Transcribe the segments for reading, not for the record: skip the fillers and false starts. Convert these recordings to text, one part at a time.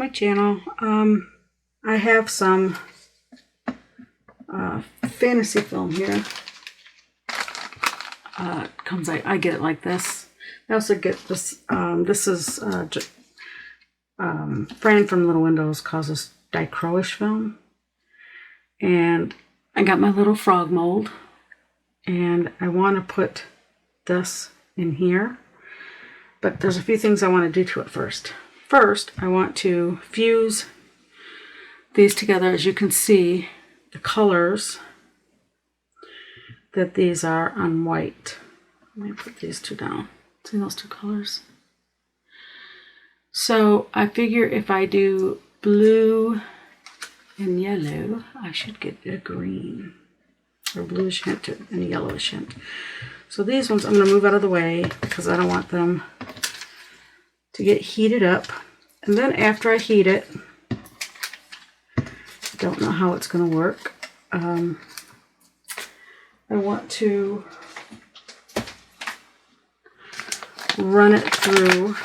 my channel. I have some fantasy film here. I get it like this. I also get this. This is Fran from Little Windows calls this dichroish film. And I got my little frog mold. And I want to put this in here. But there's a few things I want to do to it first. First, I want to fuse these together. As you can see, the colors that these are on white. Let me put these two down. See those two colors? So I figure if I do blue and yellow, I should get a green or bluish hint and a yellowish hint. So these ones I'm going to move out of the way because I don't want them to get heated up. And then after I heat it, I don't know how it's going to work. I want to run it through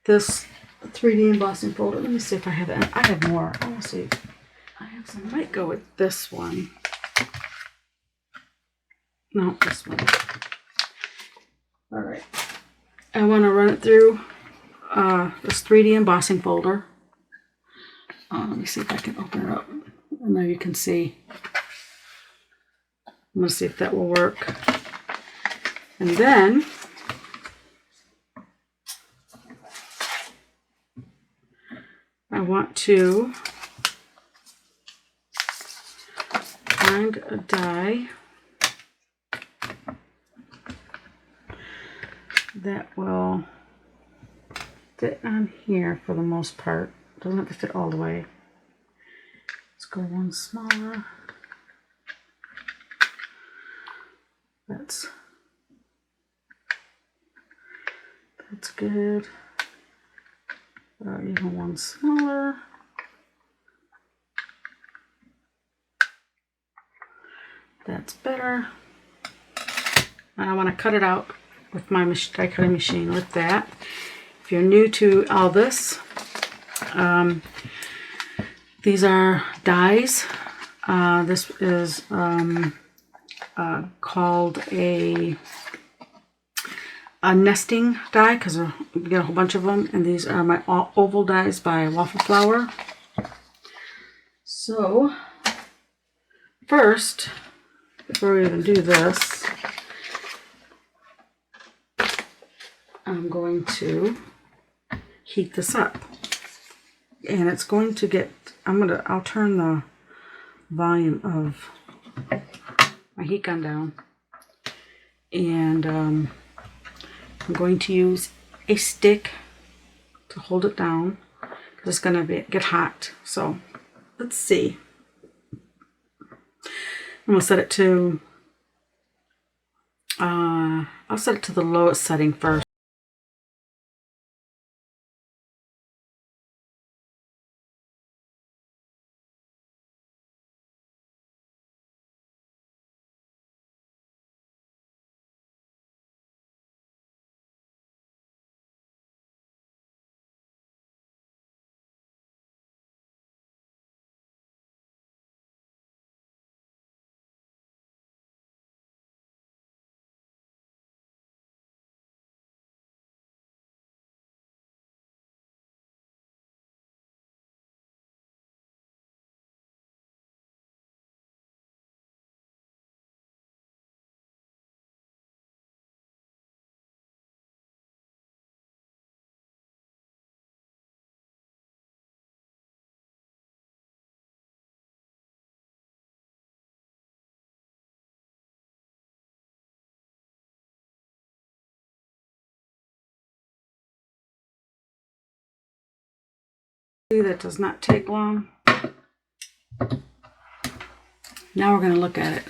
this 3D embossing folder. Let me see if I have it. I have more. I want to see. I have some. I might go with this one. No, this one. All right. I want to run it through this 3D embossing folder. Let me see if I can open it up. And there you can see. I'm going to see if that will work. And then I want to find a die that will fit on here for the most part. Doesn't have to fit all the way. Let's go one smaller. That's good. Even one smaller. That's better. And I want to cut it out with my die cutting machine with that. If you're new to all this, these are dies. This is called a nesting die because we get a whole bunch of them, and these are my oval dies by Waffle Flower. So first, before we even do this, I'm going to heat this up, and it's going to get. I'll turn the volume of my heat gun down, and I'm going to use a stick to hold it down because it's going to get hot. So let's see. I'm going to set it to. I'll set it to the lowest setting first. That does not take long. Now we're going to look at it.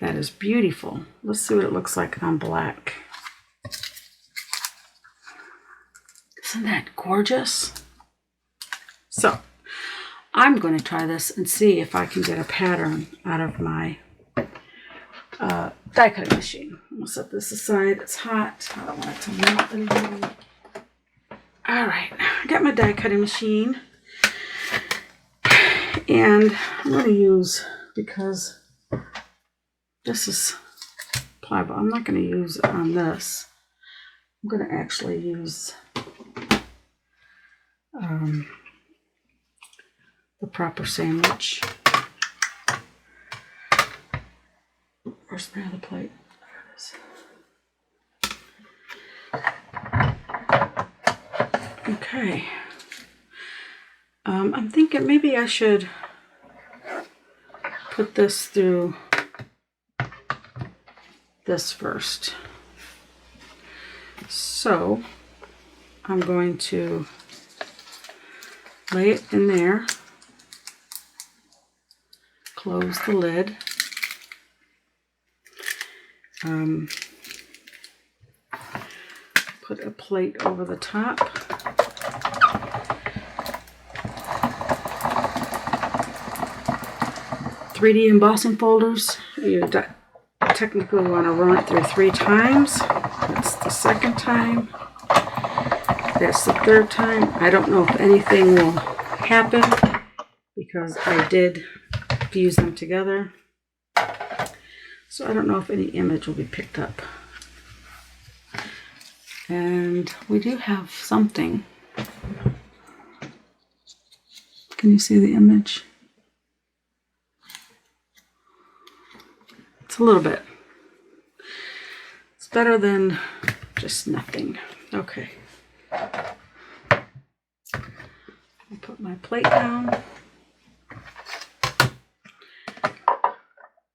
That is beautiful. Let's see what it looks like on black. Isn't that gorgeous? So I'm going to try this and see if I can get a pattern out of my die cutting machine. I'm going to set this aside. It's hot. I don't want it to melt anything. All right, I got my die cutting machine, and I'm going to use, because this is pliable, I'm not going to use it on this. I'm going to actually use the proper sandwich. Where's my other plate? There it is. Okay. I'm thinking maybe I should put this through this first. So I'm going to lay it in there, close the lid, put a plate over the top, .3D embossing folders. You technically want to run it through 3 times. That's the second time. That's the third time. I don't know if anything will happen because I did fuse them together. So I don't know if any image will be picked up. And we do have something. Can you see the image? It's a little bit. It's better than just nothing. Okay. I'll put my plate down.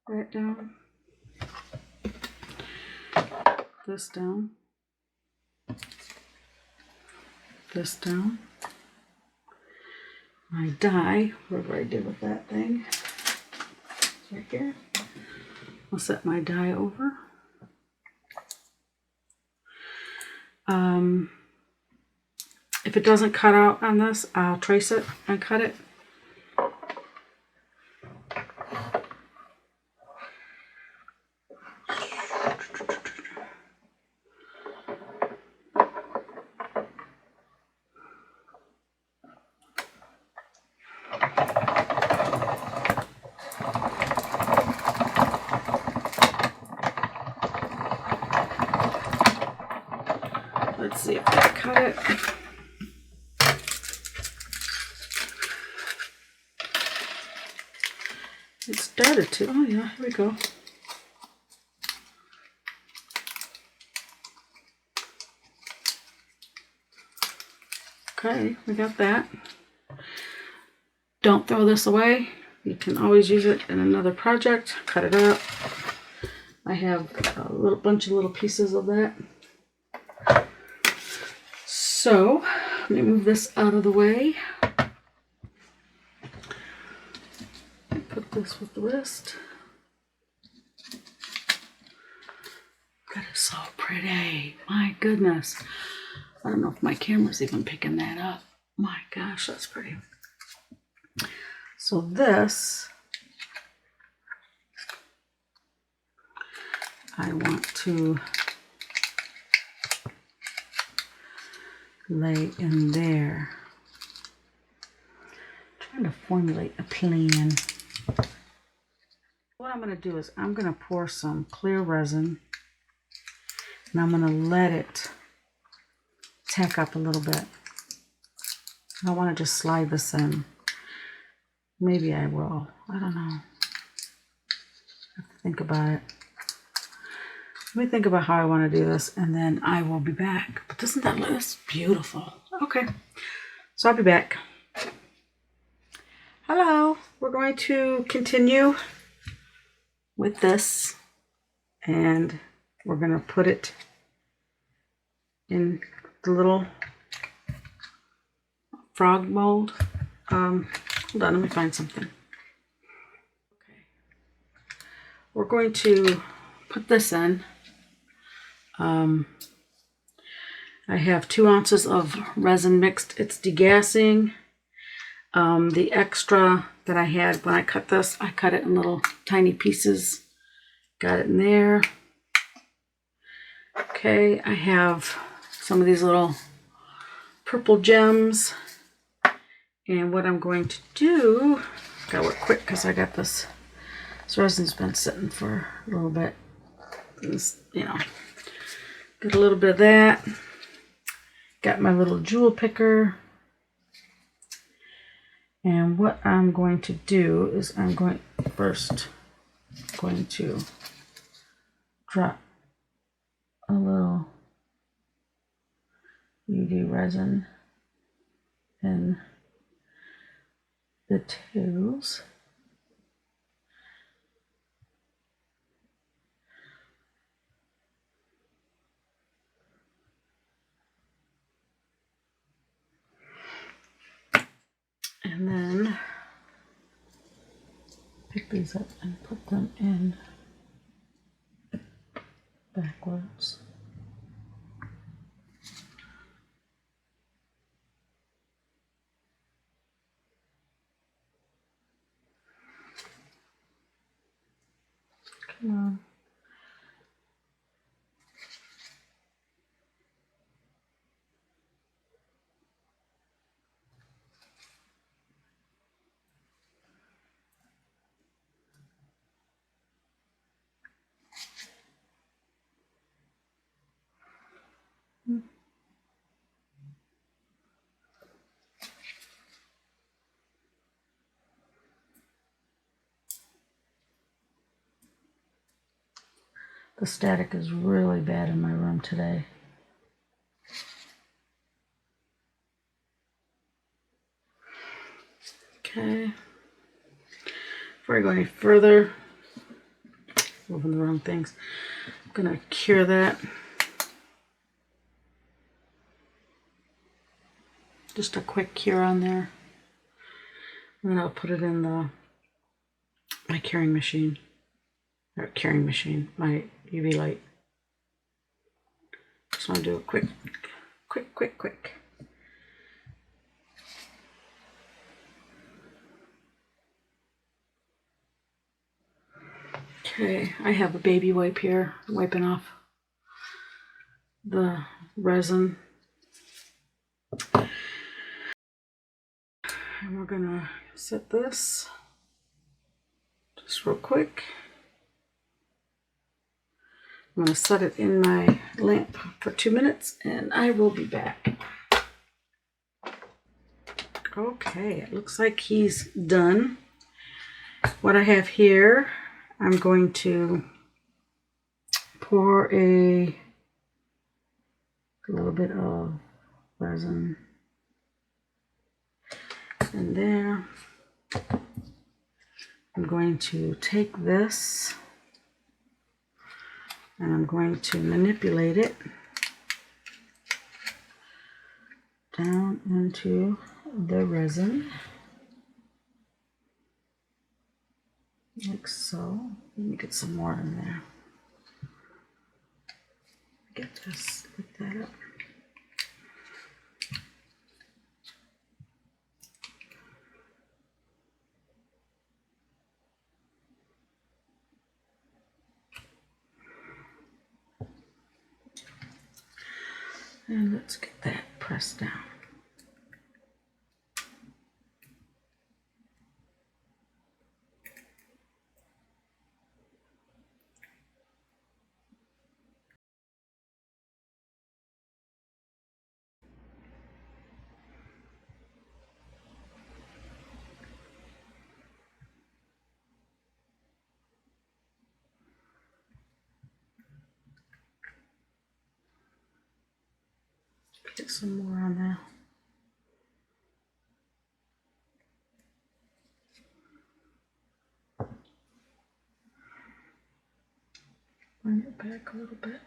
That down. This down. This down. My die, whatever I did with that thing, right here. I'll set my die over. If it doesn't cut out on this, I'll trace it and cut it. Let's see if that cut it. It started to. Oh yeah, here we go. Okay, we got that. Don't throw this away. You can always use it in another project. Cut it up. I have a little bunch of little pieces of that. So let me move this out of the way. Put this with the wrist. That is so pretty. My goodness. I don't know if my camera's even picking that up. My gosh, that's pretty. So this, I want to lay in there. I'm trying to formulate a plan. What I'm going to do is I'm going to pour some clear resin and I'm going to let it tack up a little bit. I want to just slide this in. Maybe I will. I don't know. I have to think about it. Let me think about how I want to do this and then I will be back. But doesn't that look beautiful? Okay. So I'll be back. Hello. We're going to continue with this and we're going to put it in the little frog mold. Hold on, let me find something. Okay. We're going to put this in. I have 2 ounces of resin mixed. It's degassing. The extra that I had when I cut this, I cut it in little tiny pieces. Got it in there. Okay, I have some of these little purple gems. And what I'm going to do, gotta work quick because I got this resin's been sitting for a little bit. This, you know, got a little bit of that. Got my little jewel picker. And what I'm going to do is I'm going to drop a little UV resin in the tools. And then pick these up and put them in backwards. Come on. The static is really bad in my room today. Okay. Before I go any further, moving the wrong things, I'm gonna cure that. Just a quick cure on there. And then I'll put it in my curing machine. Or curing machine, my UV light. Just want to do a quick. Okay, I have a baby wipe here, wiping off the resin. And we're gonna set this just real quick. I'm gonna set it in my lamp for 2 minutes and I will be back. Okay, it looks like he's done. What I have here, I'm going to pour a little bit of resin in there. I'm going to take this and I'm going to manipulate it down into the resin, like so. Let me get some more in there. Get this, lift that up. And let's get that pressed down. Get some more on there. Bring it back a little bit.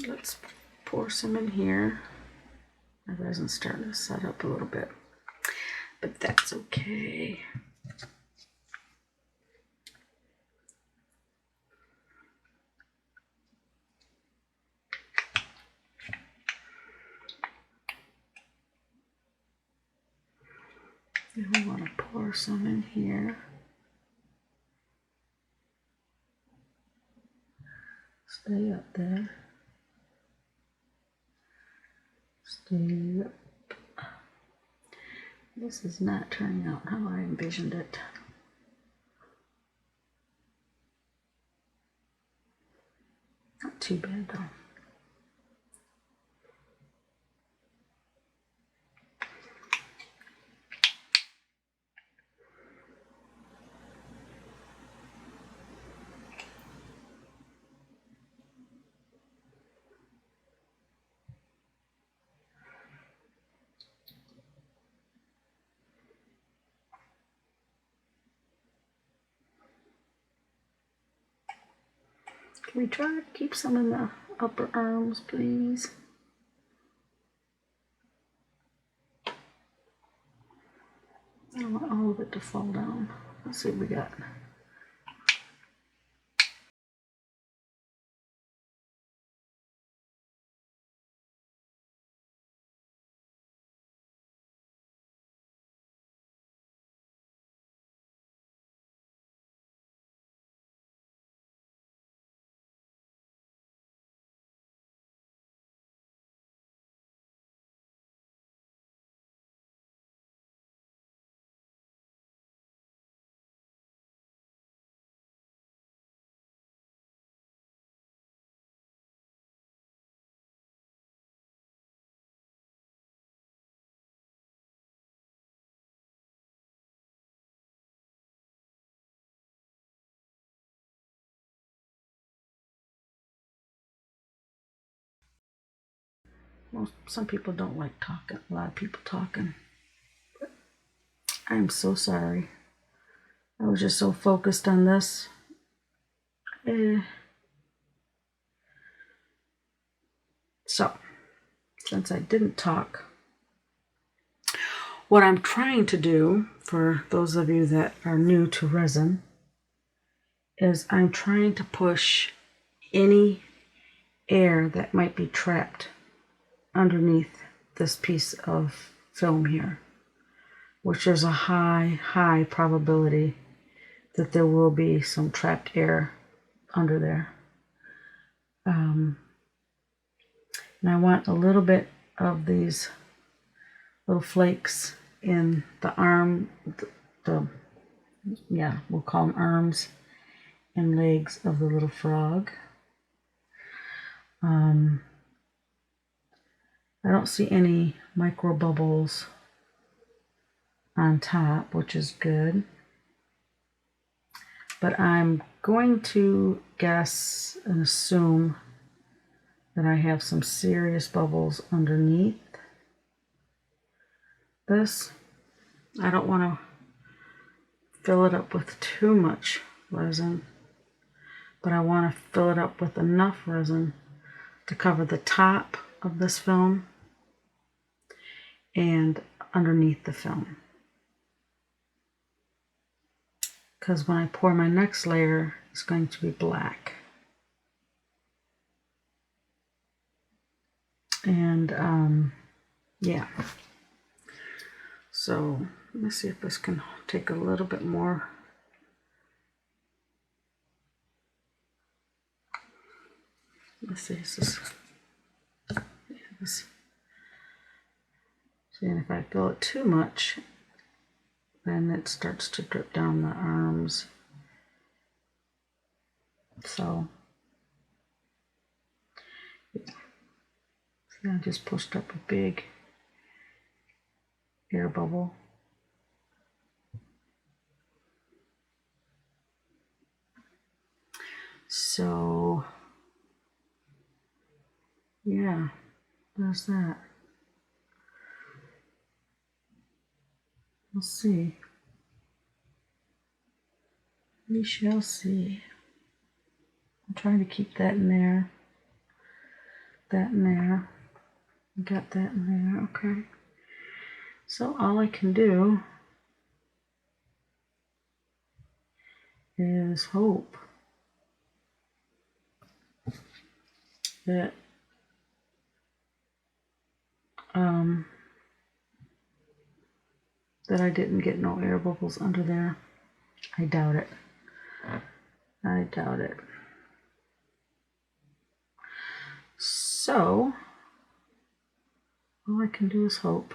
let's pour some in here. My resin's starting to set up a little bit, but that's okay. And we want to pour some in here. Stay up there. Stay up. This is not turning out how I envisioned it. Not too bad though. Can we try to keep some in the upper arms, please? I don't want all of it to fall down. Let's see what we got. Some people don't like talking, a lot of people talking. I'm so sorry. I was just so focused on this. So, since I didn't talk, what I'm trying to do, for those of you that are new to resin, is I'm trying to push any air that might be trapped underneath this piece of film here, which there's a high probability that there will be some trapped air under there. And I want a little bit of these little flakes in the arm, yeah, we'll call them arms and legs of the little frog. I don't see any micro bubbles on top, which is good. But I'm going to guess and assume that I have some serious bubbles underneath this. I don't want to fill it up with too much resin, but I want to fill it up with enough resin to cover the top of this film and underneath the film. Because when I pour my next layer, it's going to be black. And yeah. So let me see if this can take a little bit more. Let's see, is this, yeah, this. See, and if I fill it too much, then it starts to drip down the arms. So, yeah. See, I just pushed up a big air bubble. So, yeah, there's that. We'll see. We shall see. I'm trying to keep that in there. that in there. Got that in there, okay. So all I can do is hope that that I didn't get no air bubbles under there. I doubt it. I doubt it. So all I can do is hope.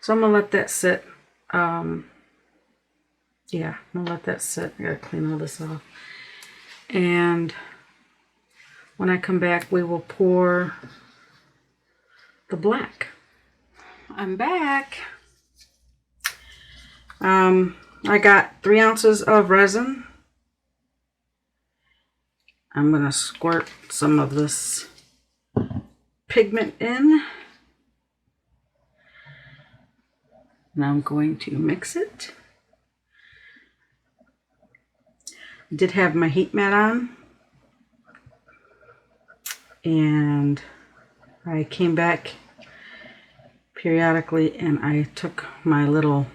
So I'm gonna let that sit. Yeah, I'm gonna let that sit. I gotta clean all this off. And when I come back, we will pour the black. I'm back. I got 3 ounces of resin. I'm gonna squirt some of this pigment in. And I'm going to mix it. I did have my heat mat on. And I came back periodically and I took my little,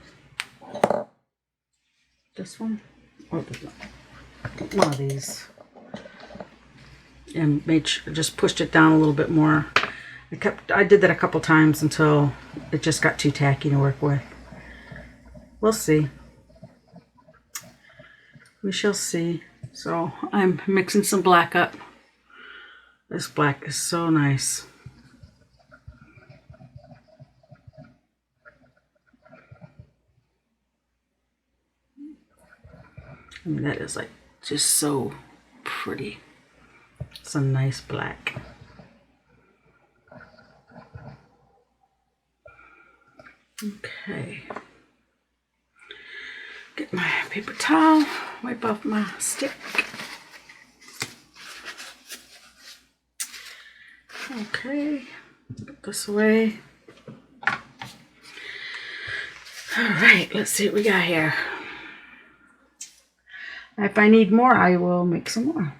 this one, or one of these, and just pushed it down a little bit more. I did that a couple times until it just got too tacky to work with. We'll see. We shall see. So I'm mixing some black up. This black is so nice. I mean, that is like just so pretty. It's a nice black. Okay. Get my paper towel, wipe off my stick. Okay, put this away. All right, let's see what we got here. If I need more, I will make some more.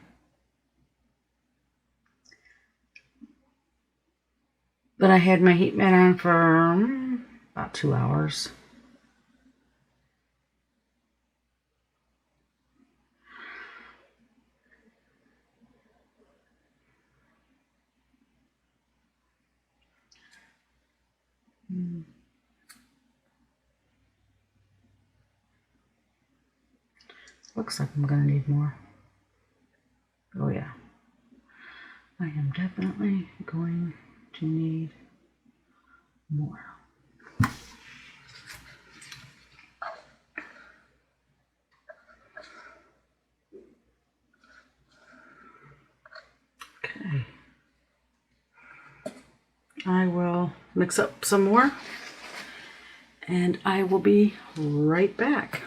But I had my heat mat on for about 2 hours. Looks like I'm gonna need more. Oh yeah. I am definitely going to need more. Okay. I will mix up some more and I will be right back.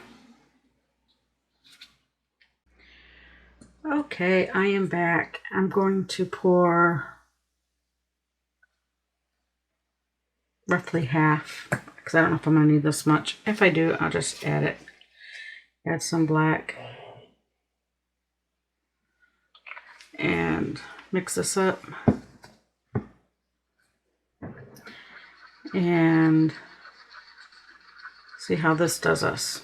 Okay, I am back. I'm going to pour roughly half because I don't know if I'm going to need this much. If I do, I'll just add it. Add some black and mix this up and see how this does us.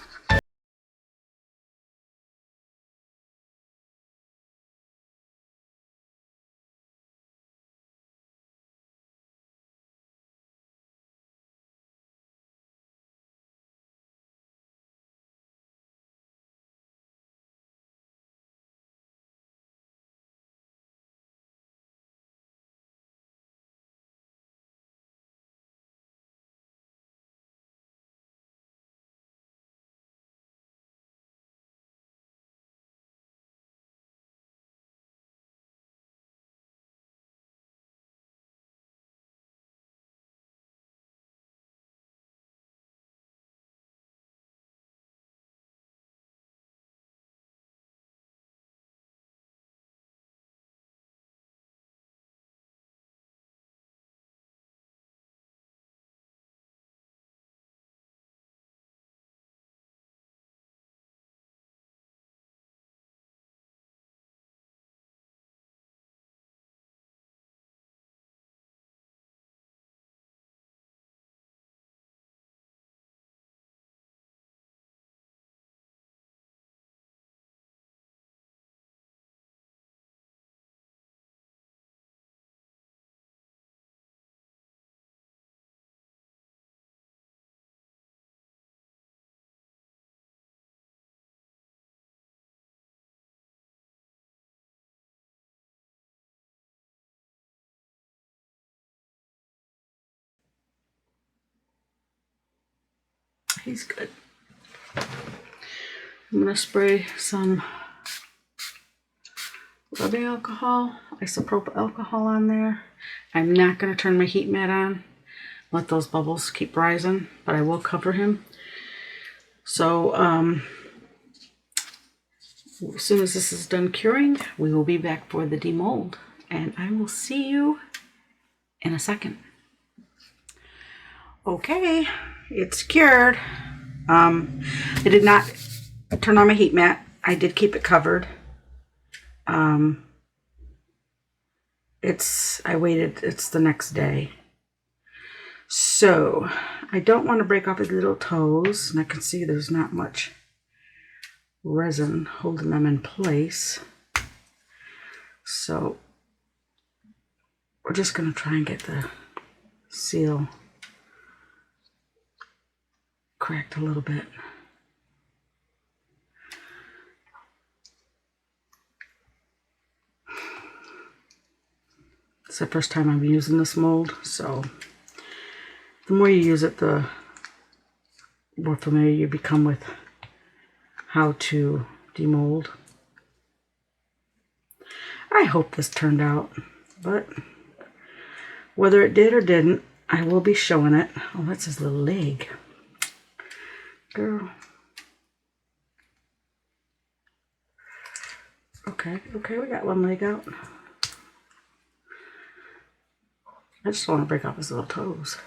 he's good. I'm gonna spray some rubbing alcohol, isopropyl alcohol on there. I'm not gonna turn my heat mat on, let those bubbles keep rising, but I will cover him. So as soon as this is done curing, we will be back for the demold, and I will see you in a second. Okay, it's cured. I did not turn on my heat mat. I did keep it covered. I waited, it's the next day. So I don't want to break off his little toes, and I can see there's not much resin holding them in place. So we're just going to try and get the seal cracked a little bit. It's the first time I'm using this mold, so the more you use it, the more familiar you become with how to demold. I hope this turned out, but whether it did or didn't, I will be showing it. Oh, that's his little leg. Girl. Okay, we got one leg out. I just want to break off his little toes.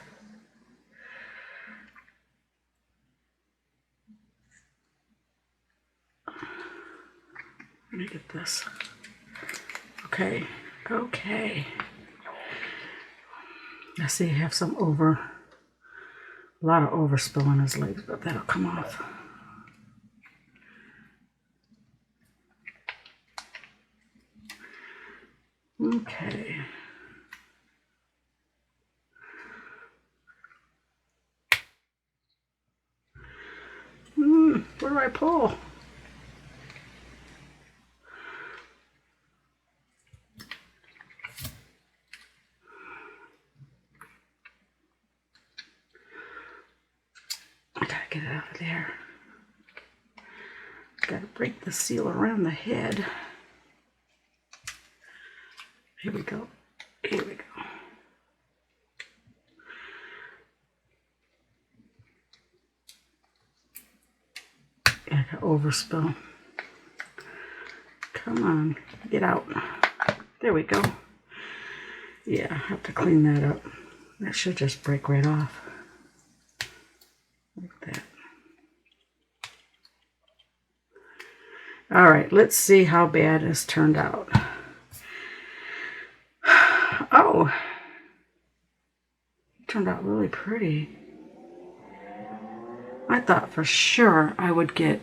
Let me get this. Okay. I see I have some a lot of overspill on his legs, but that'll come off. Okay. Where do I pull? I gotta get it out of there. Gotta break the seal around the head. Here we go. I got overspill. Come on, get out. There we go. Yeah, I have to clean that up. That should just break right off. Like that. All right, let's see how bad it's turned out. Oh, it turned out really pretty. I thought for sure I would get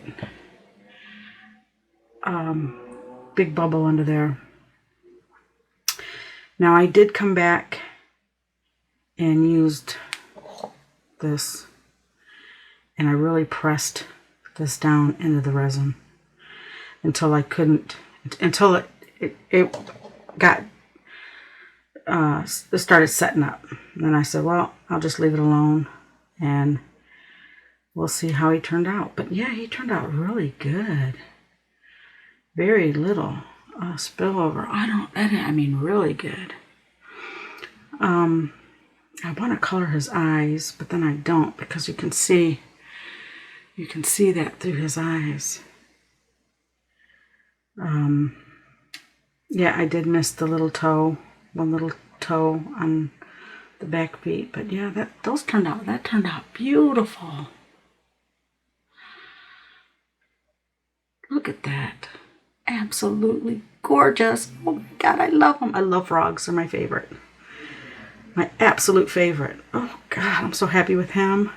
big bubble under there. Now I did come back and used this, and I really pressed this down into the resin until I couldn't, until it got it started setting up. And then I said, well, I'll just leave it alone and we'll see how he turned out. But yeah, he turned out really good. Very little spillover. I mean really good. I want to color his eyes, but then I don't, because you can see that through his eyes. Yeah, I did miss the little toe, one little toe on the back feet, but yeah, that turned out beautiful. Look at that. Absolutely gorgeous. Oh my God, I love them. I love frogs. They're my favorite. My absolute favorite. Oh God, I'm so happy with him.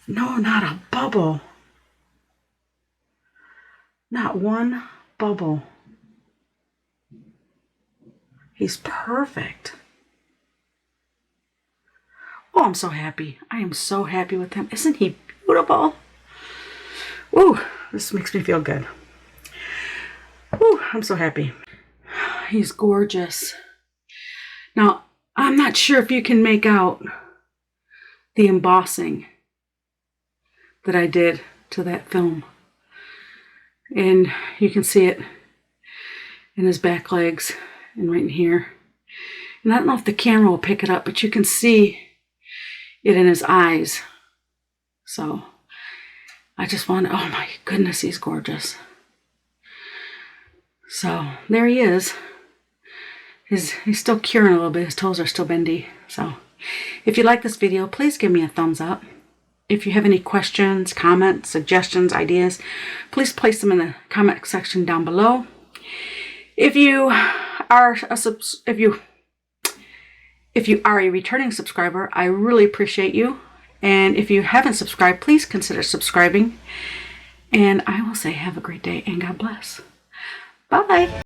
No, not a bubble. Not one bubble. He's perfect. Oh, I'm so happy. I am so happy with him. Isn't he beautiful? Woo, this makes me feel good. Woo, I'm so happy. He's gorgeous. Now, I'm not sure if you can make out the embossing. that I did to that film. And you can see it in his back legs and right in here. And I don't know if the camera will pick it up, but you can see it in his eyes. So I just want to, oh my goodness, he's gorgeous. So there he is. He's still curing a little bit. His toes are still bendy. So if you like this video, please give me a thumbs up. If you have any questions, comments, suggestions, ideas, please place them in the comment section down below. If you are a returning subscriber, I really appreciate you. And if you haven't subscribed, please consider subscribing. And I will say have a great day and God bless. Bye.